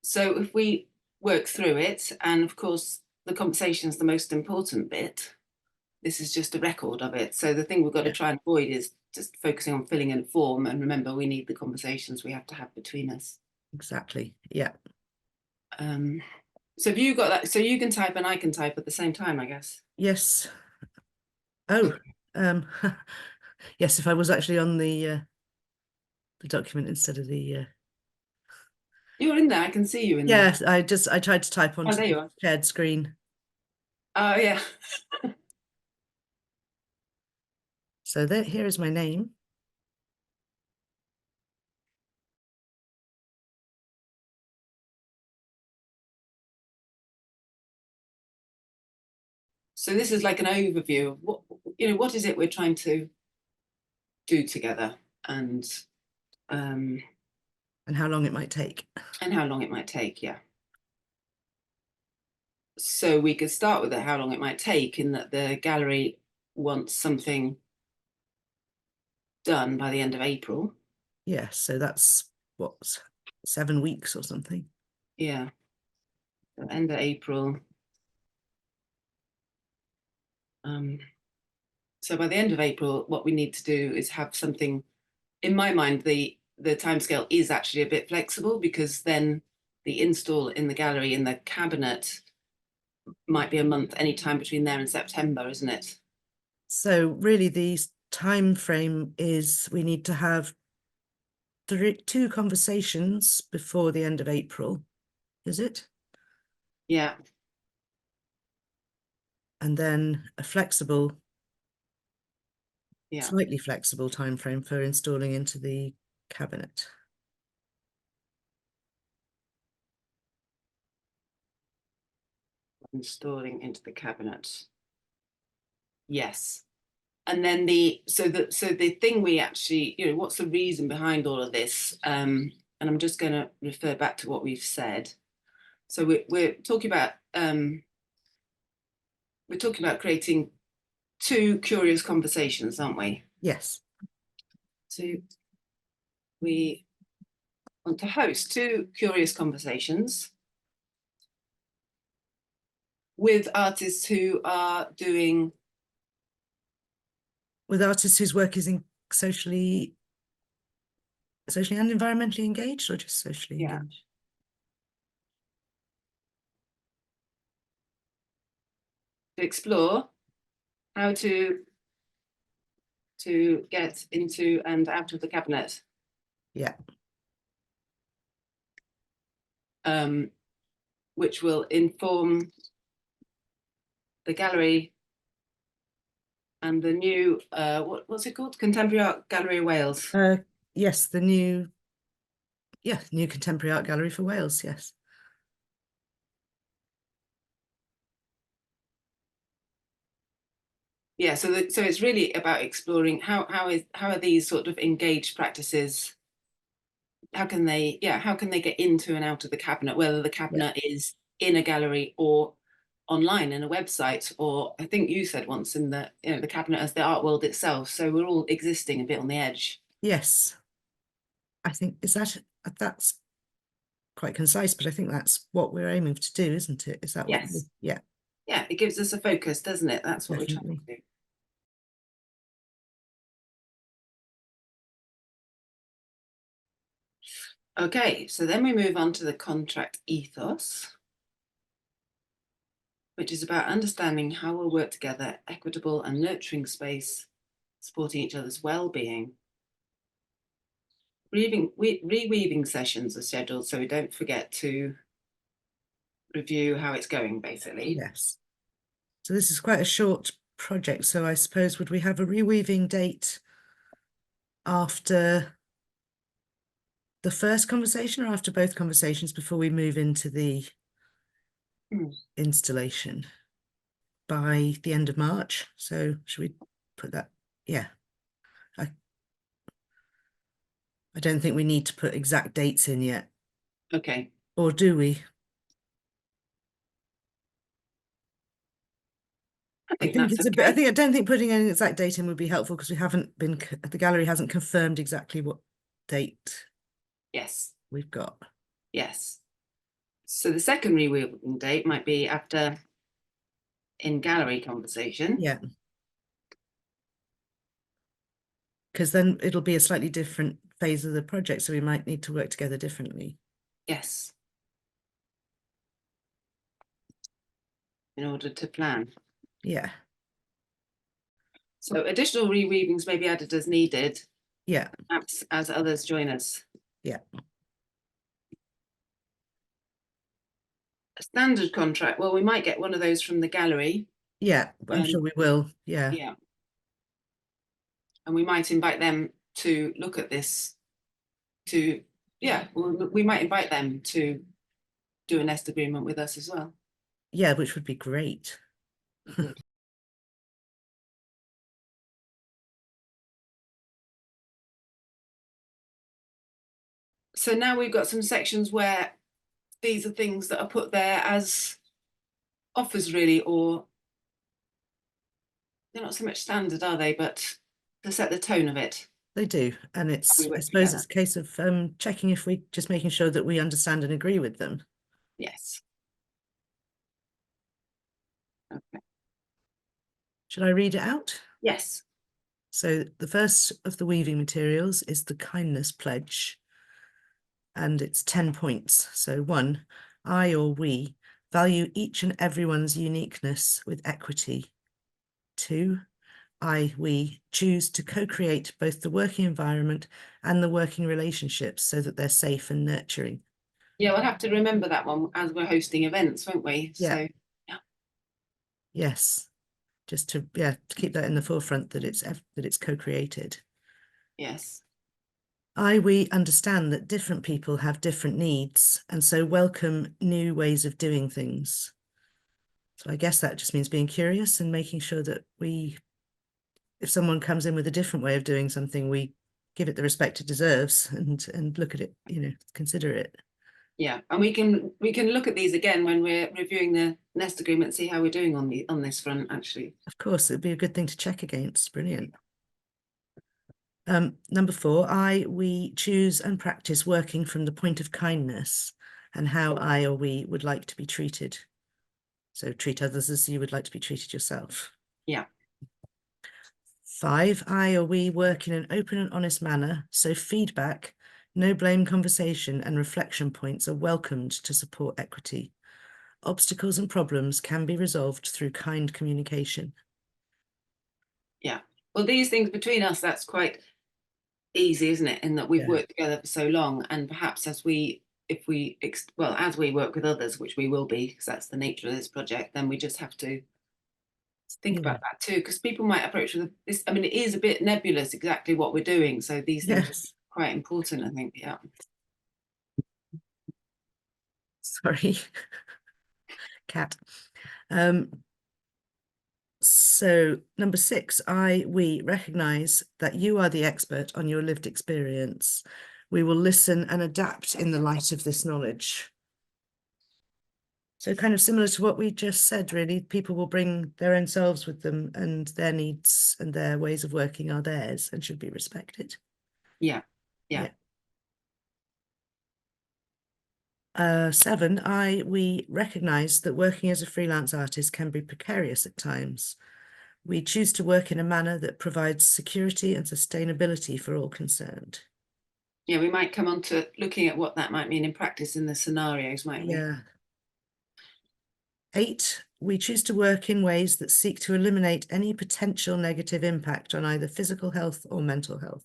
So if we work through it, and of course the conversation is the most important bit, this is just a record of it. So the thing we've got to try and avoid is just focusing on filling in a form. And remember, we need the conversations we have to have between us. Exactly. Yeah. So have you got that? So you can type and I can type at the same time, I guess. Yes. Oh, yes. If I was actually on the document instead of the. You're in there. I can see you in there. Yes, I tried to type onto there you the are. shared screen. Oh, yeah. So here is my name. So this is like an overview of what is it we're trying to do together, and how long it might take. And how long it might take, yeah. So we could start with how long it might take, in that the gallery wants something done by the end of April. Yes, so that's what, 7 weeks or something. Yeah. So end of April. So by the end of April, what we need to do is have something. In my mind, the timescale is actually a bit flexible, because then the install in the gallery in the cabinet might be a month any time between there and September, isn't it? So really the time frame is we need to have 2 conversations before the end of April, is it? Yeah. And then a flexible, Yeah. slightly flexible time frame for installing into the cabinet. Installing into the cabinet. Yes. And then the thing we actually, what's the reason behind all of this? And I'm just going to refer back to what we've said. So we're talking about creating 2 curious conversations, aren't we? Yes. So we want to host 2 curious conversations with artists who are doing. With artists whose work is socially and environmentally engaged, or just socially engaged? To explore how to get into and out of the cabinet. Yeah. Which will inform the gallery and the new, what's it called? Contemporary Art Gallery of Wales. Yes, the new Contemporary Art Gallery for Wales, yes. Yeah, so it's really about exploring how are these sort of engaged practices, how can they get into and out of the cabinet, whether the cabinet is in a gallery or online in a website, or I think you said once in the cabinet as the art world itself. So we're all existing a bit on the edge. Yes. I think that's quite concise, but I think that's what we're aiming to do, isn't it? Is that what? Yes. Yeah. Yeah, it gives us a focus, doesn't it? That's what we're trying to do. Okay, so then we move on to the contract ethos, which is about understanding how we'll work together, equitable and nurturing space, supporting each other's well-being. Reweaving sessions are scheduled, so we don't forget to review how it's going, basically. Yes. So this is quite a short project, so I suppose would we have a reweaving date after the first conversation, or after both conversations, before we move into the installation? By the end of March. So should we put that? Yeah. I don't think we need to put exact dates in yet. Okay. Or do we? I think it's okay. I don't think putting an exact date in would be helpful, because the gallery hasn't confirmed exactly what date. Yes. We've got. Yes. So the second rewilding date might be after in-gallery conversation. Yeah. Because then it'll be a slightly different phase of the project, so we might need to work together differently. Yes. In order to plan. Yeah. So additional reweavings may be added as needed. Yeah. Perhaps as others join us. Yeah. A standard contract. Well, we might get one of those from the gallery. Yeah, I'm sure we will. Yeah. Yeah. And we might invite them to look at this we might invite them to do a nest agreement with us as well. Yeah, which would be great. So now we've got some sections where these are things that are put there as offers, really, or they're not so much standard, are they, but to set the tone of it. They do. And it's, We work I suppose together. it's a case of checking if we just making sure that we understand and agree with them. Yes. Okay. Should I read it out? Yes. So the first of the weaving materials is the kindness pledge. And it's 10 points. So 1, I or we value each and everyone's uniqueness with equity. 2, we choose to co-create both the working environment and the working relationships so that they're safe and nurturing. Yeah, we'll have to remember that one as we're hosting events, won't we? Yeah. So, yeah. Yes. Just to keep that in the forefront, that it's co-created. Yes. We understand that different people have different needs, and so welcome new ways of doing things. So I guess that just means being curious and making sure that if someone comes in with a different way of doing something, we give it the respect it deserves and look at it, consider it. Yeah, and we can look at these again when we're reviewing the nest agreement, see how we're doing on this front, actually. Of course, it'd be a good thing to check against. Brilliant. Number 4, we choose and practice working from the point of kindness and how I or we would like to be treated. So treat others as you would like to be treated yourself. Yeah. 5, I or we work in an open and honest manner, so feedback, no blame conversation and reflection points are welcomed to support equity. Obstacles and problems can be resolved through kind communication. Yeah. Well, these things between us, that's quite easy, isn't it? In that we've worked together for so long, and perhaps as we work with others, which we will be, because that's the nature of this project, then we just have to think about that too, because people might approach with this. I mean, it is a bit nebulous exactly what we're doing, so these things are quite important, I think. Yeah. Sorry, cat. So number 6, we recognize that you are the expert on your lived experience. We will listen and adapt in the light of this knowledge. So kind of similar to what we just said, really, people will bring their own selves with them, and their needs and their ways of working are theirs and should be respected. Yeah. Yeah. 7, we recognize that working as a freelance artist can be precarious at times. We choose to work in a manner that provides security and sustainability for all concerned. Yeah, we might come on to looking at what that might mean in practice in the scenarios, might we? Yeah. 8, we choose to work in ways that seek to eliminate any potential negative impact on either physical health or mental health.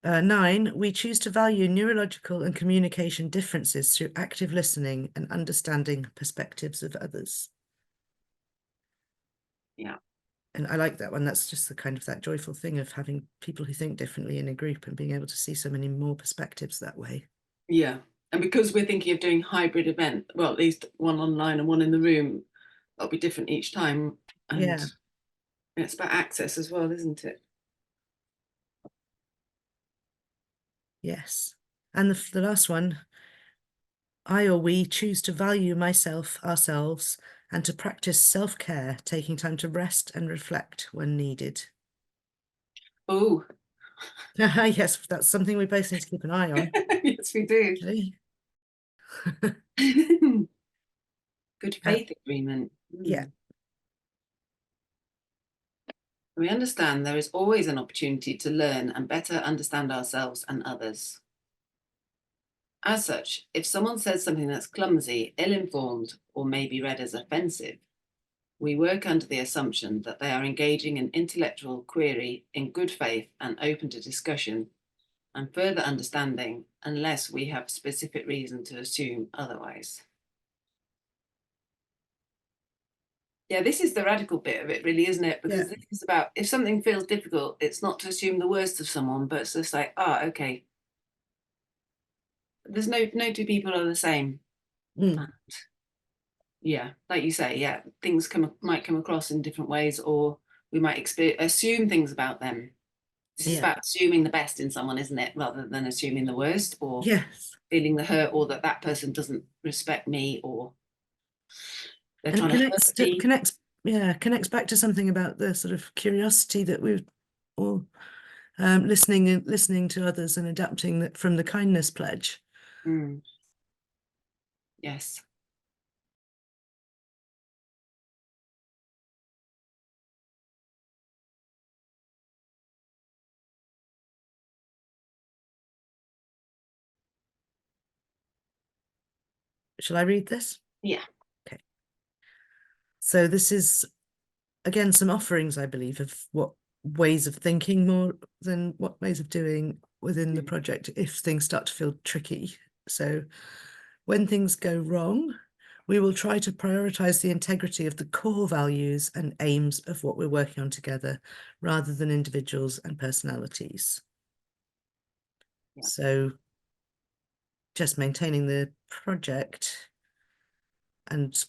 9, we choose to value neurological and communication differences through active listening and understanding perspectives of others. Yeah. And I like that one. That's just the kind of that joyful thing of having people who think differently in a group and being able to see so many more perspectives that way. Yeah. And because we're thinking of doing hybrid event, well, at least one online and one in the room, that'll be different each time. And it's about access as well, isn't it? Yes. And the last one, I or we choose to value ourselves, and to practice self-care, taking time to rest and reflect when needed. Oh, Yes, that's something we both need to keep an eye on. Yes, we do. Okay. Good faith agreement. Yeah. We understand there is always an opportunity to learn and better understand ourselves and others. As such, if someone says something that's clumsy, ill-informed, or may be read as offensive, we work under the assumption that they are engaging in intellectual query in good faith and open to discussion and further understanding, unless we have specific reason to assume otherwise. Yeah, this is the radical bit of it, really, isn't it? Because this is about, if something feels difficult, it's not to assume the worst of someone, but it's just like, okay, there's no two people are the same. Yeah, like you say, yeah, things might come across in different ways, or we might assume things about them. This is about assuming the best in someone, isn't it? Rather than assuming the worst, or feeling the hurt, or that person doesn't respect me, or they're trying to hurt me. Connects back to something about the sort of curiosity that we've all listening to others and adapting that from the kindness pledge. Yes. Shall I read this? Yeah. Okay. So this is, again, some offerings, I believe, of what ways of thinking more than what ways of doing within the project if things start to feel tricky. So when things go wrong, we will try to prioritize the integrity of the core values and aims of what we're working on together, rather than individuals and personalities. Yeah. So just maintaining the project and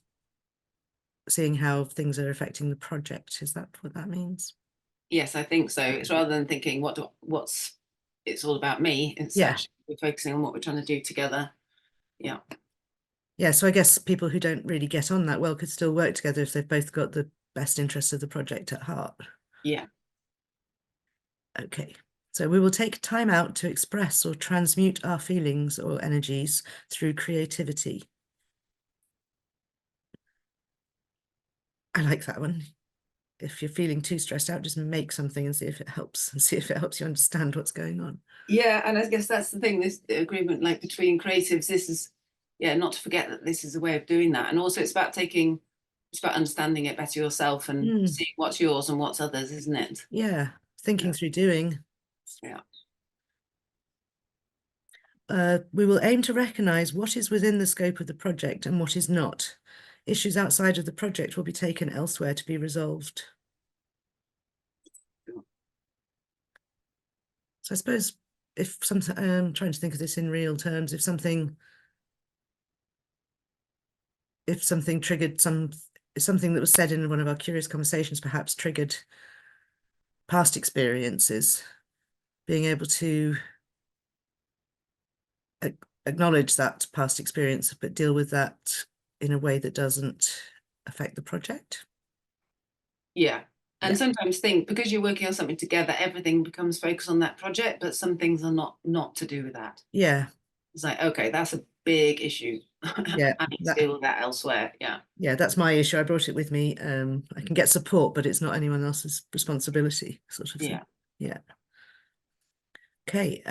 seeing how things are affecting the project. Is that what that means? Yes, I think so. It's rather than thinking it's all about me. It's actually we're focusing on what we're trying to do together. Yeah. Yeah, so I guess people who don't really get on that well could still work together if they've both got the best interests of the project at heart. Yeah. Okay. So we will take time out to express or transmute our feelings or energies through creativity. I like that one. If you're feeling too stressed out, just make something and see if it helps, and see if it helps you understand what's going on. Yeah, and I guess that's the thing, this agreement, like between creatives, this is, not to forget that this is a way of doing that. And also it's about understanding it better yourself and seeing what's yours and what's others, isn't it? Yeah, thinking through doing. Yeah. We will aim to recognise what is within the scope of the project and what is not. Issues outside of the project will be taken elsewhere to be resolved. So I suppose if something, I'm trying to think of this in real terms, if something triggered something that was said in one of our curious conversations perhaps triggered past experiences, being able to acknowledge that past experience, but deal with that in a way that doesn't affect the project. Yeah. And sometimes because you're working on something together, everything becomes focused on that project, but some things are not to do with that. Yeah. It's like, okay, that's a big issue. Yeah. I need to deal with that elsewhere. Yeah. Yeah, that's my issue. I brought it with me. I can get support, but it's not anyone else's responsibility, sort of thing. Yeah. Yeah. Okay,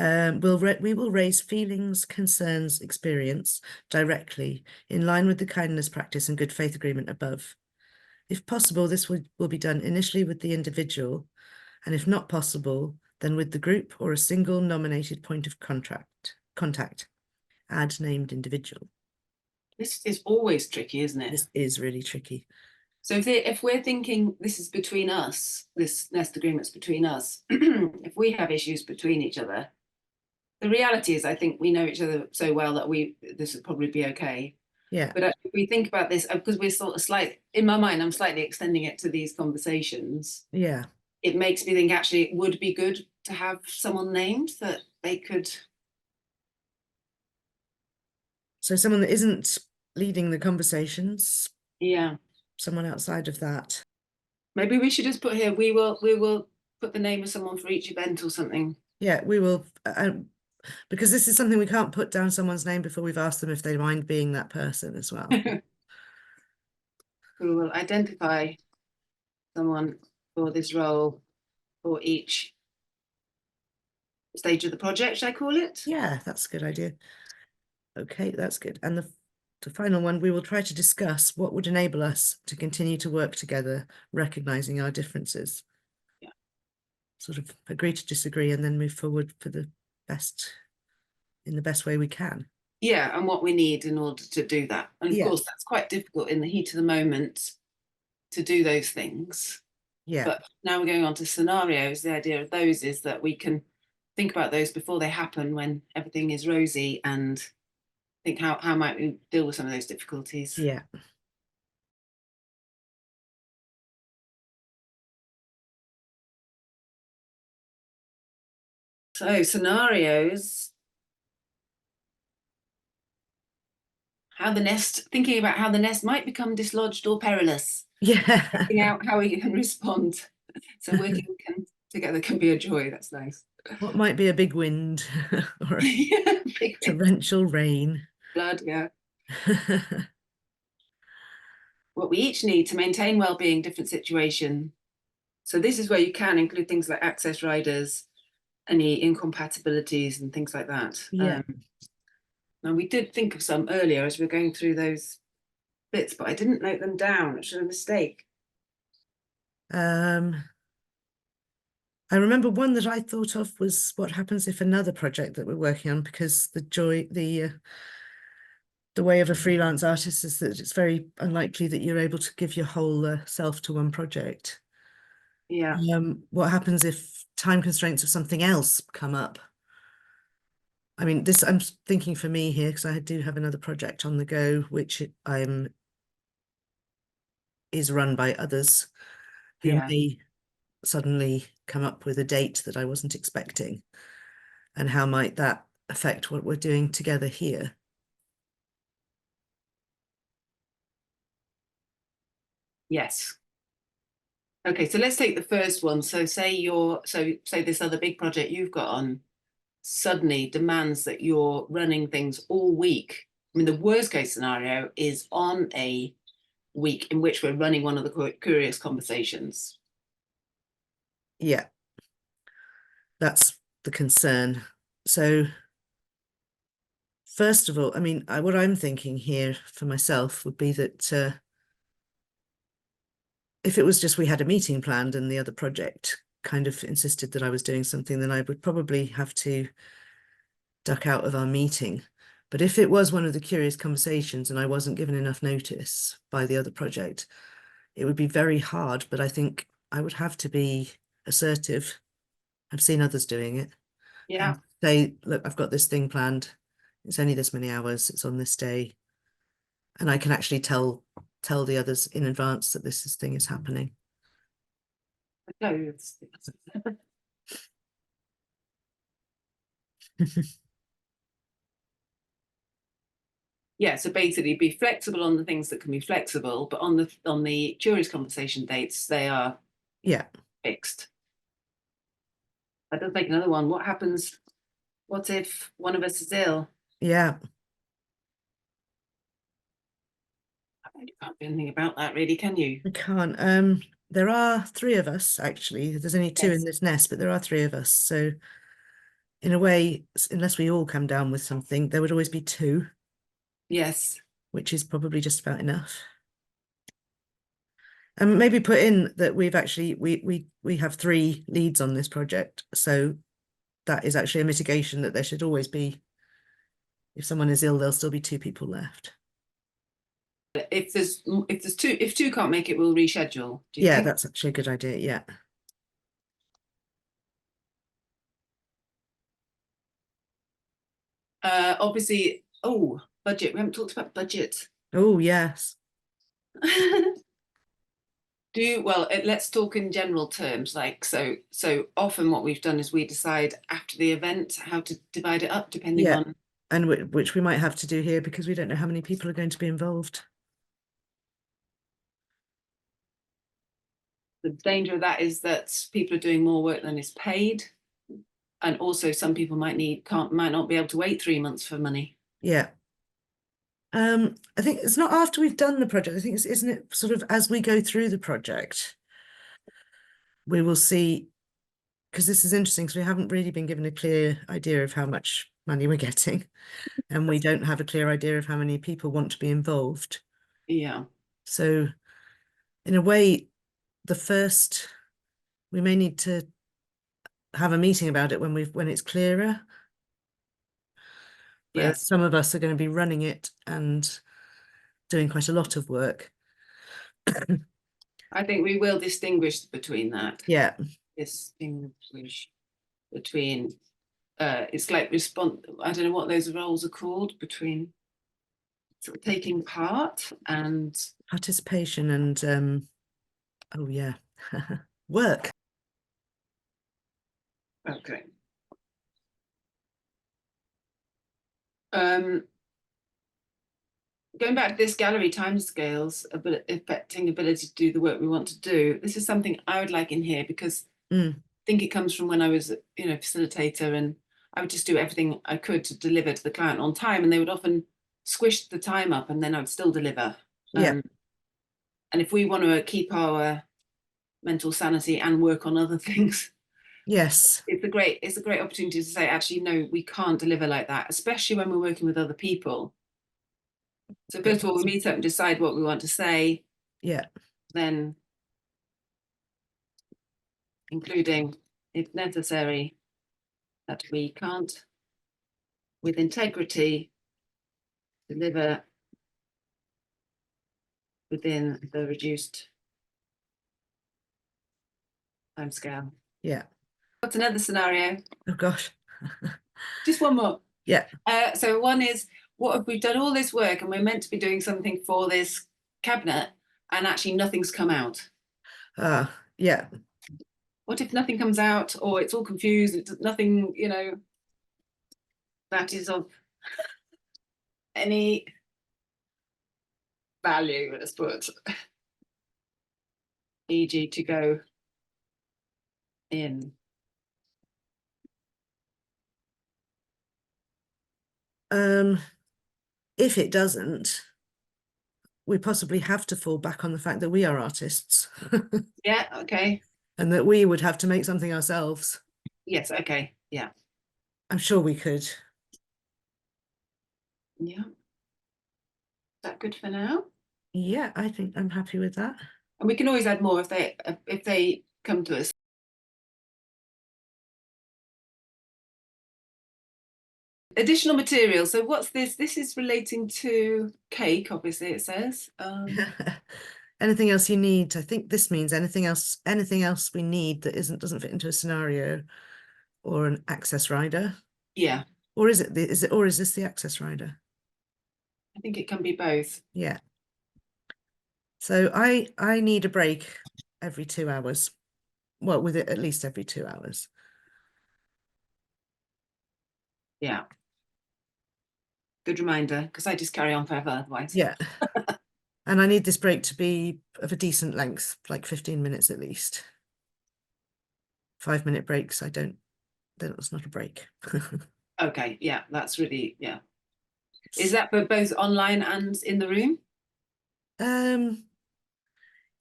we will raise feelings, concerns, experience directly in line with the kindness practice and good faith agreement above. If possible, this will be done initially with the individual, and if not possible, then with the group or a single nominated point of contact. Add named individual. This is always tricky, isn't it? This is really tricky. So if we're thinking this is between us, this nest agreement's between us, if we have issues between each other, the reality is I think we know each other so well that this would probably be okay. Yeah. But if we think about this, because we're sort of in my mind, I'm slightly extending it to these conversations. Yeah. It makes me think actually it would be good to have someone named that they could. So someone that isn't leading the conversations. Yeah. Someone outside of that. Maybe we should just put here, we will put the name of someone for each event or something. Yeah, we will, because this is something we can't put down someone's name before we've asked them if they mind being that person as well. We will identify someone for this role for each stage of the project, should I call it? Yeah, that's a good idea. Okay, that's good. And the final one, we will try to discuss what would enable us to continue to work together, recognizing our differences. Yeah. Sort of agree to disagree and then move forward for the best, in the best way we can. Yeah, and what we need in order to do that. And of Yeah. course, that's quite difficult in the heat of the moment to do those things. Yeah. But now we're going on to scenarios. The idea of those is that we can think about those before they happen, when everything is rosy, and think how might we deal with some of those difficulties. Yeah. So scenarios, thinking about how the nest might become dislodged or perilous. Yeah. Working out how we can respond. So working together can be a joy. That's nice. What might be a big wind or Yeah, big torrential rain? flood, yeah. What we each need to maintain well-being, different situation. So this is where you can include things like access riders, any incompatibilities and things like that. Yeah. And we did think of some earlier as we were going through those bits, but I didn't note them down, which is a mistake. I remember one that I thought of was what happens if another project that we're working on, because the way of a freelance artist is that it's very unlikely that you're able to give your whole self to one project. Yeah. What happens if time constraints of something else come up? I mean, this I'm thinking for me here, because I do have another project on the go, which is run by others who Yeah. may suddenly come up with a date that I wasn't expecting. And how might that affect what we're doing together here? Yes. Okay, so let's take the first one. So say this other big project you've got on suddenly demands that you're running things all week. I mean, the worst case scenario is on a week in which we're running one of the curious conversations. Yeah, that's the concern. So first of all, I mean, what I'm thinking here for myself would be that if it was just we had a meeting planned and the other project kind of insisted that I was doing something, then I would probably have to duck out of our meeting. But if it was one of the curious conversations and I wasn't given enough notice by the other project, it would be very hard, but I think I would have to be assertive. I've seen others doing it. Yeah. And say, look, I've got this thing planned. It's only this many hours. It's on this day. And I can actually tell the others in advance that this thing is happening. No, yeah, so basically be flexible on the things that can be flexible, but on the curious conversation dates, they are fixed. I don't think another one. What if one of us is ill? Yeah. You can't do anything about that, really, can you? I can't. There are 3 of us, actually. There's only 2 in this nest, but there are 3 of us. So in a way, unless we all come down with something, there would always be 2. Yes. Which is probably just about enough. And maybe put in that we've actually we have 3 leads on this project, so that is actually a mitigation that there should always be. If someone is ill, there'll still be 2 people left. If 2 can't make it, we'll reschedule. Do you think? That's actually a good idea. Yeah. Obviously, budget. We haven't talked about budget. Oh yes. Let's talk in general terms. Like so often what we've done is we decide after the event how to divide it up depending on. And which we might have to do here because we don't know how many people are going to be involved. The danger of that is that people are doing more work than is paid. And also some people might not be able to wait 3 months for money. Yeah. I think it's not after we've done the project. I think isn't it sort of as we go through the project, we will see, because this is interesting because we haven't really been given a clear idea of how much money we're getting, and we don't have a clear idea of how many people want to be involved. Yeah. So in a way, we may need to have a meeting about it when it's clearer. Whereas Yes. some of us are going to be running it and doing quite a lot of work. I think we will distinguish between that. Yeah. Distinguish between it's like I don't know what those roles are called, between sort of taking part and Participation and oh yeah, work. okay. Going back to this gallery timescales, affecting ability to do the work we want to do. This is something I would like in here because I think it comes from when I was, facilitator, and I would just do everything I could to deliver to the client on time, and they would often squish the time up, and then I would still deliver. Yeah. And if we want to keep our mental sanity and work on other things, Yes. it's a great opportunity to say, actually, no, we can't deliver like that, especially when we're working with other people. So first of all, we meet up and decide what we want to say. Yeah. Then, including, if necessary, that we can't, with integrity, deliver within the reduced timescale. Yeah. What's another scenario? Oh gosh. Just one more. Yeah. So one is, what if we've done all this work and we're meant to be doing something for this cabinet and actually nothing's come out? Yeah. What if nothing comes out, or it's all confused, it's nothing, that is of any value, let's put, e.g. to go in. If it doesn't, we possibly have to fall back on the fact that we are artists. Yeah, okay. And that we would have to make something ourselves. Yes, okay, yeah. I'm sure we could. Yeah. Is that good for now? Yeah, I think I'm happy with that. And we can always add more if they come to us. Additional material. So what's this? This is relating to cake, obviously, it says. Anything else you need? I think this means anything else we need that doesn't fit into a scenario or an access rider. Yeah. Or is this the access rider? I think it can be both. Yeah. So I need a break every 2 hours. Well, with it at least every 2 hours. Yeah. Good reminder, because I just carry on forever otherwise. Yeah. And I need this break to be of a decent length, like 15 minutes at least. 5-minute breaks, that's not a break. Okay, yeah, that's really, yeah. Is that for both online and in the room?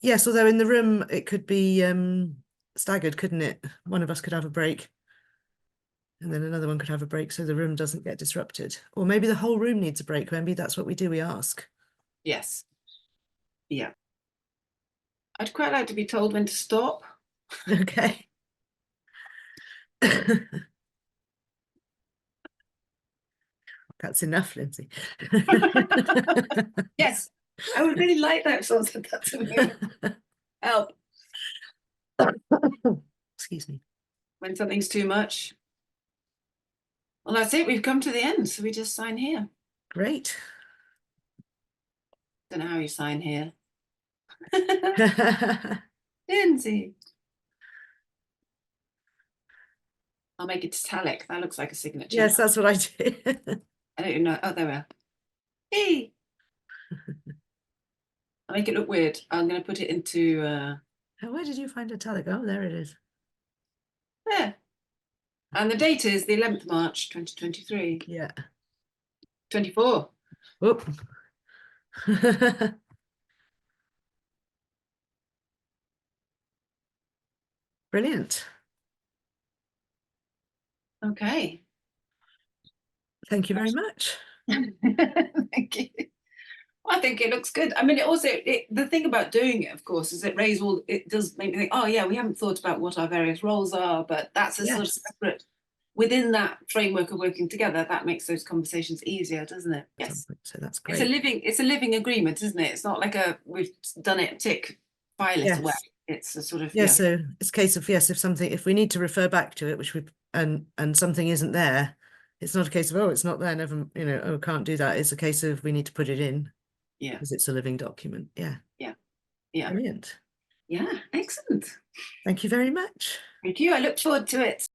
Yes, although in the room it could be staggered, couldn't it? One of us could have a break and then another one could have a break so the room doesn't get disrupted. Or maybe the whole room needs a break. Maybe that's what we do, we ask. Yes. Yeah. I'd quite like to be told when to stop. Okay. That's enough, Lindsay. Yes, I would really like that if someone said that to me. Help. Excuse me. When something's too much. Well, that's it. We've come to the end, so we just sign here. Great. Don't know how you sign here. Lindsay. I'll make it italic. That looks like a signature. Yes, that's what I do. I don't even know. Oh, there we are. Hey. I'll make it look weird. I'm going to put it into. Where did you find italic? Oh, there it is. There. And the date is the 11th March 2023. Yeah. 24. Whoop. Brilliant. Okay. Thank you very much. Thank you. I think it looks good. I mean, the thing about doing it, of course, is it does make me think, oh yeah, we haven't thought about what our various roles are, but that's a sort of separate, within that framework of working together, that makes those conversations easier, doesn't it? Yes. So that's great. It's a living agreement, isn't it? It's not like we've done it, tick, file it away. It's a sort of, so it's a case of, if we need to refer back to it, which and something isn't there, it's not a case of, oh, it's not there, never, oh, can't do that. It's a case of we need to put it in. Yeah. Because it's a living document. Yeah. Yeah. Yeah. Brilliant. Yeah. Excellent. Thank you very much. Thank you. I look forward to it.